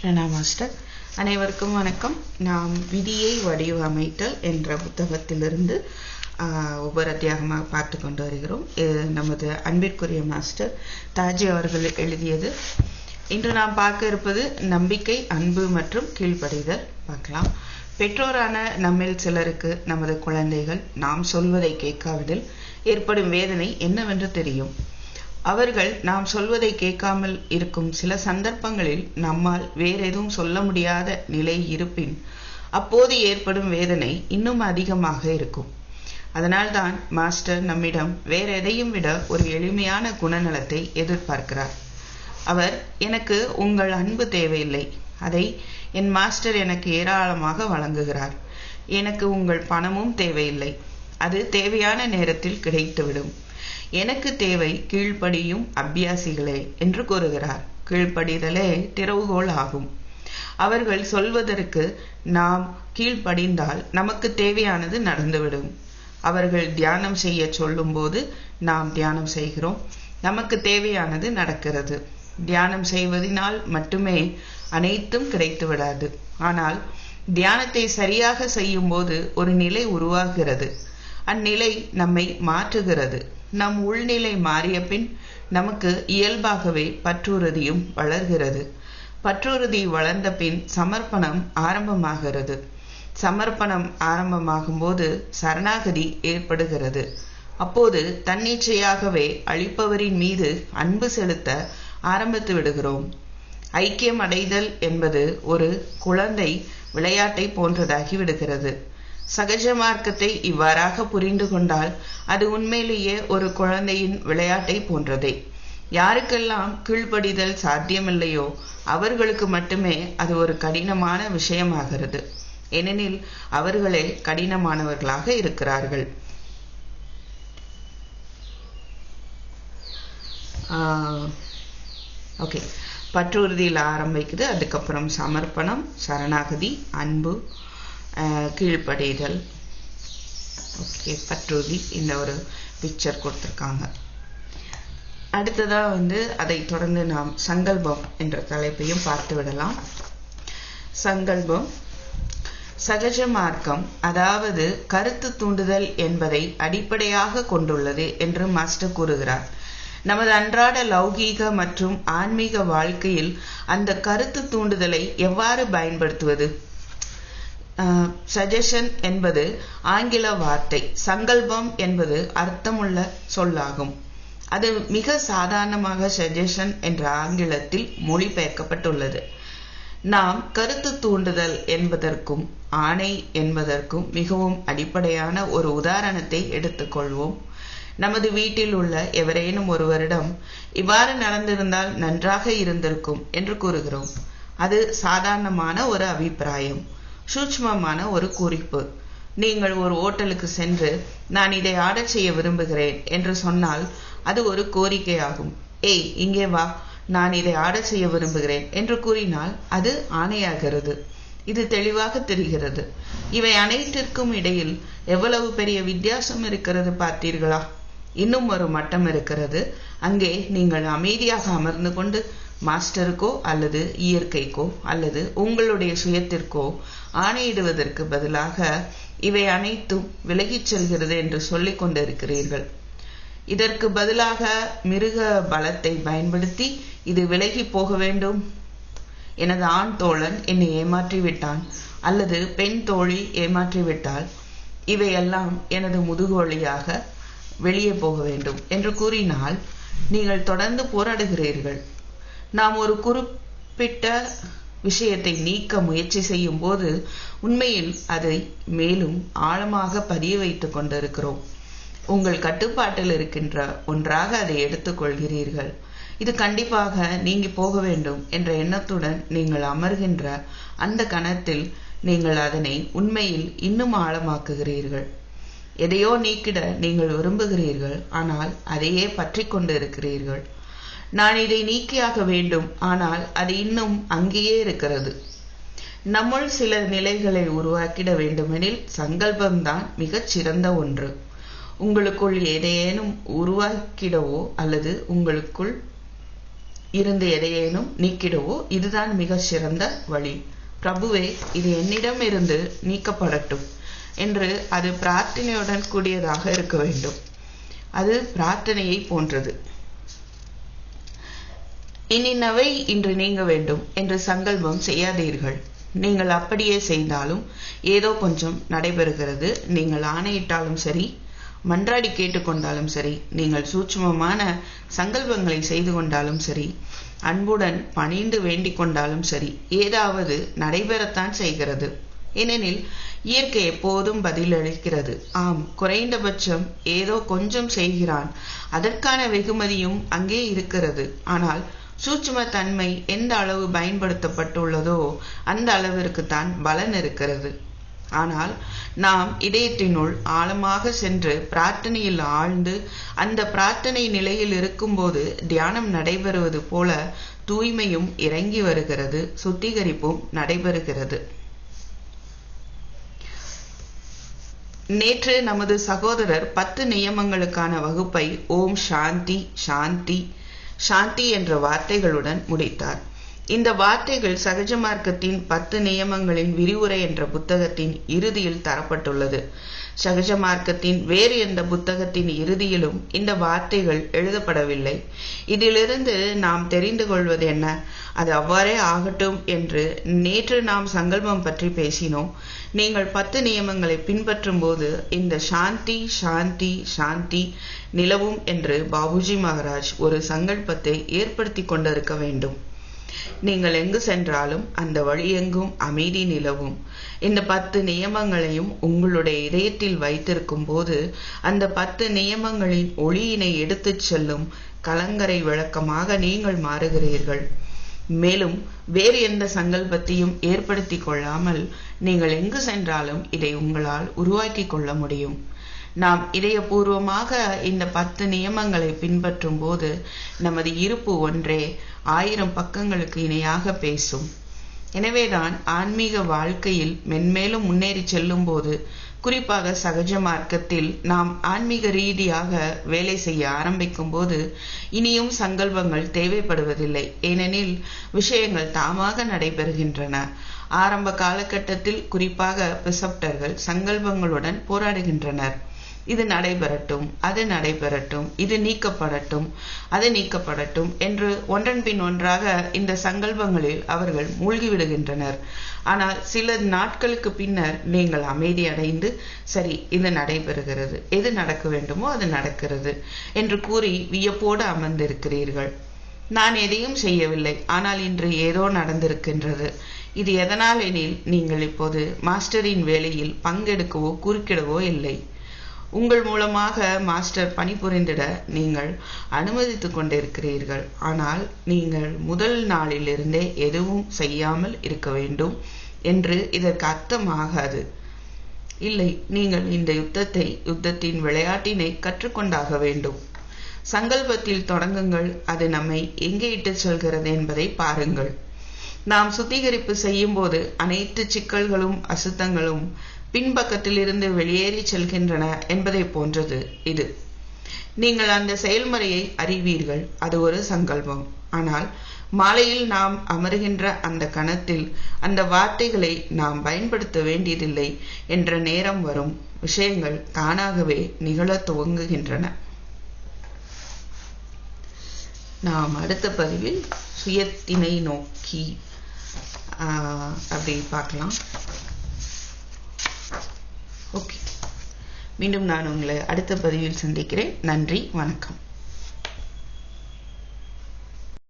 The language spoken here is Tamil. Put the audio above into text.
பிரணா மாஸ்டர். அனைவருக்கும் வணக்கம். நாம் விதியை வடிவமைத்தல் என்ற புத்தகத்திலிருந்து ஒவ்வொரு அத்தியாயமாக பார்த்து கொண்டு வருகிறோம். நமது அன்பிற்குரிய மாஸ்டர் தாஜி அவர்கள் எழுதியது. இன்று நாம் பார்க்க இருப்பது நம்பிக்கை, அன்பு மற்றும் கீழ்ப்படிதல் பார்க்கலாம். பெற்றோரான நம்மில் சிலருக்கு நமது குழந்தைகள் நாம் சொல்வதை கேட்காவிடில் ஏற்படும் வேதனை என்னவென்று தெரியும். அவர்கள் நாம் சொல்வதை கேட்காமல் இருக்கும் சில சந்தர்ப்பங்களில் நம்மால் வேறெதுவும் சொல்ல முடியாத நிலை இருப்பின் அப்போது ஏற்படும் வேதனை இன்னும் அதிகமாக இருக்கும். அதனால்தான் மாஸ்டர் நம்மிடம் வேற எதையும் விட ஒரு எளிமையான குணநலத்தை எதிர்பார்க்கிறார். அவர், எனக்கு உங்கள் அன்பு தேவையில்லை, அதை என் மாஸ்டர் எனக்கு ஏராளமாக வழங்குகிறார். எனக்கு உங்கள் பணமும் தேவையில்லை, அது தேவையான நேரத்தில் கிடைத்துவிடும். எனக்கு தேவை கீழ்ப்படியும் அபியாசிகளே என்று கூறுகிறார். கீழ்ப்படிதலே திறவுகோல் ஆகும். அவர்கள் சொல்வதற்கு நாம் கீழ்ப்படிந்தால் நமக்கு தேவையானது நடந்துவிடும். அவர்கள் தியானம் செய்ய சொல்லும் போது நாம் தியானம் செய்கிறோம், நமக்கு தேவையானது நடக்கிறது. தியானம் செய்வதனால் மட்டுமே அனைத்தும் கிடைத்து விடாது. ஆனால் தியானத்தை சரியாக செய்யும் போது ஒரு நிலை உருவாகிறது. அந்நிலை நம்மை மாற்றுகிறது. நம் உள்நிலை மாறிய பின் நமக்கு இயல்பாகவே பற்றுறுதியும் வளர்கிறது. பற்றுறுதி வளர்ந்த பின் சமர்ப்பணம் ஆரம்பமாகிறது. சமர்ப்பணம் ஆரம்பமாகும் போது சரணாகதி ஏற்படுகிறது. அப்போது தன்னிச்சையாகவே அளிப்பவரின் மீது அன்பு செலுத்த ஆரம்பித்து விடுகிறோம். ஐக்கியம் அடைதல் என்பது ஒரு குழந்தை விளையாட்டை போன்றதாகி விடுகிறது. சகஜ மார்க்கத்தை இவ்வாறாக புரிந்து கொண்டால் அது உண்மையிலேயே ஒரு குழந்தையின் விளையாட்டை போன்றதே. யாருக்கெல்லாம் கீழ்ப்படிதல் சாத்தியமில்லையோ அவர்களுக்கு மட்டுமே அது ஒரு கடினமான விஷயமாகிறது. ஏனெனில் அவர்களே கடினமானவர்களாக இருக்கிறார்கள். ஓகே, பற்றுறுதியில் ஆரம்பிக்குது. அதுக்கப்புறம் சமர்ப்பணம், சரணாகதி, அன்பு, கீழ்ப்படிதல், ஓகே, பற்றுறுதி. இந்த ஒரு பிக்சர் கொடுத்துருக்காங்க. அடுத்ததா அதை தொடர்ந்து நாம் சங்கல்பம் என்ற தலைப்பையும் பார்த்து விடலாம். சங்கல்பம் சகஜ மார்க்கம், அதாவது கருத்து தூண்டுதல் என்பதை அடிப்படையாக கொண்டுள்ளது என்று மாஸ்டர் கூறுகிறார். நமது அன்றாட லௌகீக மற்றும் ஆன்மீக வாழ்க்கையில் அந்த கருத்து தூண்டுதலை எவ்வாறு பயன்படுத்துவது? சஜஷன் என்பது ஆங்கில வார்த்தை, சங்கல்பம் என்பது அர்த்தமுள்ள சொல்லாகும். அது மிக சாதாரணமாக சஜஷன் என்ற ஆங்கிலத்தில் மொழிபெயர்க்கப்பட்டுள்ளது. நாம் கருத்து தூண்டுதல் என்பதற்கும் ஆணை என்பதற்கும் மிகவும் அடிப்படையான ஒரு உதாரணத்தை எடுத்துக்கொள்வோம். நமது வீட்டில் உள்ள எவரேனும் ஒருவரிடம் இவ்வாறு நடந்திருந்தால் நன்றாக இருந்திருக்கும் என்று கூறுகிறோம். அது சாதாரணமான ஒரு அபிப்பிராயம், சூட்சுமமான ஒரு குறிப்பு. நீங்கள் ஒரு ஓட்டலுக்கு சென்று நான் இதை ஆர்டர் செய்ய விரும்புகிறேன் என்று சொன்னால் அது ஒரு கோரிக்கையாகும். ஏய், இங்கே வா, நான் இதை ஆர்டர் செய்ய விரும்புகிறேன் என்று கூறினால் அது ஆணையாகிறது. இது தெளிவாக தெரிகிறது. இவை அனைத்திற்கும் இடையில் எவ்வளவு பெரிய வித்தியாசம் இருக்கிறது பார்த்தீர்களா? இன்னும் ஒரு மட்டம் இருக்கிறது. அங்கே நீங்கள் அமைதியாக அமர்ந்து கொண்டு மாஸ்டருக்கோ அல்லது இயற்கைக்கோ அல்லது உங்களுடைய சுயத்திற்கோ ஆணையிடுவதற்கு பதிலாக இவை அனைத்தும் விலகிச் செல்கிறது என்று சொல்லிக் கொண்டிருக்கிறீர்கள். இதற்கு பதிலாக மிருக பலத்தை பயன்படுத்தி இது விலகி போக வேண்டும். எனது ஆண் தோழன் என்னை ஏமாற்றிவிட்டான் அல்லது பெண் தோழி ஏமாற்றிவிட்டால் இவையெல்லாம் எனது முதுகோலியாக வெளியே போக வேண்டும் என்று கூறினால் நீங்கள் தொடர்ந்து போராடுகிறீர்கள். நாம் ஒரு குறிப்பிட்ட விஷயத்தை நீக்க முயற்சி செய்யும் போது உண்மையில் அதை மேலும் ஆழமாக பதிய வைத்துக் கொண்டிருக்கிறோம். உங்கள் கட்டுப்பாட்டில் இருக்கின்ற ஒன்றாக அதை எடுத்துக்கொள்கிறீர்கள். இது கண்டிப்பாக நீங்கி போக வேண்டும் என்ற எண்ணத்துடன் நீங்கள் அமர்கின்ற அந்த கணத்தில் நீங்கள் அதனை உண்மையில் இன்னும் ஆழமாக்குகிறீர்கள். எதையோ நீக்கிட நீங்கள் விரும்புகிறீர்கள், ஆனால் அதையே பற்றி கொண்டு இருக்கிறீர்கள். நான் இதை நீக்கியாக வேண்டும், ஆனால் அது இன்னும் அங்கேயே இருக்கிறது. நம்முள் சில நிலைகளை உருவாக்கிட வேண்டுமெனில் சங்கல்பம்தான் மிகச் சிறந்த ஒன்று. உங்களுக்குள் ஏதேனும் உருவாக்கிடவோ அல்லது உங்களுக்குள் இருந்து எதையேனும் நீக்கிடவோ இதுதான் மிக சிறந்த வழி. பிரபுவே, இது என்னிடம் இருந்து நீக்கப்படட்டும் என்று அது பிரார்த்தனையுடன் கூடியதாக இருக்க வேண்டும். அது பிரார்த்தனையை போன்றது. இன்னின்னவை இன்று நீங்க வேண்டும் என்று சங்கல்பம் செய்யாதீர்கள். நீங்கள் அப்படியே செய்தாலும் ஏதோ கொஞ்சம் நடைபெறுகிறது. நீங்கள் ஆணையிட்டாலும் சரி, மன்றாடி கேட்டுக்கொண்டாலும் சரி, நீங்கள் சூட்சுமமான சங்கல்பங்களை செய்து கொண்டாலும் சரி, அன்புடன் பணிந்து வேண்டிக் கொண்டாலும் சரி, ஏதாவது நடைபெறத்தான் செய்கிறது. ஏனெனில் இயற்கை எப்போதும் பதிலளிக்கிறது. ஆம், குறைந்தபட்சம் ஏதோ கொஞ்சம் செய்கிறான், அதற்கான வெகுமதியும் அங்கே இருக்கிறது. ஆனால் சூட்சும தன்மை எந்த அளவு பயன்படுத்தப்பட்டுள்ளதோ அந்த அளவிற்குத்தான் பலன் இருக்கிறது. ஆனால் நாம் இதயத்தினுள் ஆழமாக சென்று பிரார்த்தனையில் ஆழ்ந்து அந்த பிரார்த்தனை நிலையில் இருக்கும்போது தியானம் நடைபெறுவது போல தூய்மையும் இறங்கி வருகிறது, சுத்திகரிப்பும் நடைபெறுகிறது. நேற்று நமது சகோதரர் 10 நியமங்களுக்கான வகுப்பை ஓம் சாந்தி சாந்தி சாந்தி என்ற வார்த்தைகளுடன் முடித்தார். இந்த வார்த்தைகள் சகஜ மார்க்கத்தின் 10 நியமங்களின் விரிவுரை என்ற புத்தகத்தின் இறுதியில் தரப்பட்டுள்ளது. சகஜ மார்க்கத்தின் வேறு எந்த புத்தகத்தின் இறுதியிலும் இந்த வார்த்தைகள் எழுதப்படவில்லை. இதிலிருந்து நாம் தெரிந்து கொள்வது என்ன? அது அவ்வாறே ஆகட்டும் என்று நேற்று நாம் சங்கல்பம் பற்றி பேசினோம். நீங்கள் 10 நியமங்களை பின்பற்றும் போது இந்த சாந்தி சாந்தி சாந்தி நிலவும் என்று பாபுஜி மகாராஜ் ஒரு சங்கல்பத்தை ஏற்படுத்தி கொண்டிருக்க வேண்டும். நீங்கள் எங்கு சென்றாலும் அந்த வழியெங்கும் அமைதி நிலவும். இந்த 10 நியமங்களையும் உங்களுடைய இதயத்தில் வைத்திருக்கும் போது அந்த 10 நியமங்களின் ஒளியினை எடுத்துச் செல்லும் கலங்கரை விளக்கமாக நீங்கள் மாறுகிறீர்கள். மேலும் வேறு எந்த சங்கல்பத்தையும் ஏற்படுத்தி கொள்ளாமல் நீங்கள் எங்கு சென்றாலும் இதை உங்களால் உருவாக்கி கொள்ள முடியும். நாம் இதயபூர்வமாக இந்த 10 நியமங்களை பின்பற்றும் போது நமது இருப்பு ஒன்றே 1000 பக்கங்களுக்கு இணையாக பேசும். எனவேதான் ஆன்மீக வாழ்க்கையில் மென்மேலும் முன்னேறி செல்லும் போது, குறிப்பாக சகஜ மார்க்கத்தில் நாம் ஆன்மீக ரீதியாக வேலை செய்ய ஆரம்பிக்கும் போது இனியும் சங்கல்பங்கள் தேவைப்படுவதில்லை. ஏனெனில் விஷயங்கள் தாமாக நடைபெறுகின்றன. ஆரம்ப காலகட்டத்தில் குறிப்பாக பிசப்டர்கள் சங்கல்பங்களுடன் போராடுகின்றனர். இது நடைபெறட்டும், அது நடைபெறட்டும், இது நீக்கப்படட்டும், அது நீக்கப்படட்டும் என்று ஒன்றன் பின் ஒன்றாக இந்த சங்கல்பங்களில் அவர்கள் மூழ்கிவிடுகின்றனர். ஆனால் சில நாட்களுக்கு பின்னர் நீங்கள் அமைதி அடைந்து, சரி, இது நடைபெறுகிறது, எது நடக்க வேண்டுமோ அது நடக்கிறது என்று கூறி வியப்போடு அமர்ந்திருக்கிறீர்கள். நான் எதையும் செய்யவில்லை, ஆனால் இன்று ஏதோ நடந்திருக்கின்றது. இது எதனால் எனில் நீங்கள் இப்போது மாஸ்டரின் வேலையில் பங்கெடுக்கவோ குறுக்கிடவோ இல்லை. உங்கள் மூலமாக மாஸ்டர் பணிபுரிந்திட நீங்கள் அனுமதித்துக் கொண்டிருக்கிறீர்கள். ஆனால் நீங்கள் முதல் நாளிலிருந்தே எதுவும் செய்யாமல் இருக்க வேண்டும் என்று இதற்கு அர்த்தமாகாது. இல்லை, நீங்கள் இந்த யுத்தத்தின் விளையாட்டினை கற்றுக்கொண்டாக வேண்டும். சங்கல்பத்தில் தொடங்குங்கள். அது நம்மை எங்கே இட்டு செல்கிறது என்பதை பாருங்கள். நாம் சுத்திகரிப்பு செய்யும் போது அனைத்து சிக்கல்களும் அசுத்தங்களும் பின்பக்கத்தில் இருந்து வெளியேறி செல்கின்றன என்பதை போன்றது இது. நீங்கள் அந்த செயல்முறையை அறிவீர்கள். அது ஒரு சங்கல்பம். ஆனால் மாலையில் நாம் அமர்கின்ற அந்த கணத்தில் அந்த வார்த்தைகளை நாம் பயன்படுத்த வேண்டியதில்லை என்ற நேரம் வரும். விஷயங்கள் தானாகவே நிகழ துவங்குகின்றன. நாம் அடுத்த பதிவில் சுயத்தினை நோக்கி அப்படி பார்க்கலாம். ஓகே, மீண்டும் நான் உங்களை அடுத்த பதிவில் சந்திக்கிறேன். நன்றி, வணக்கம்.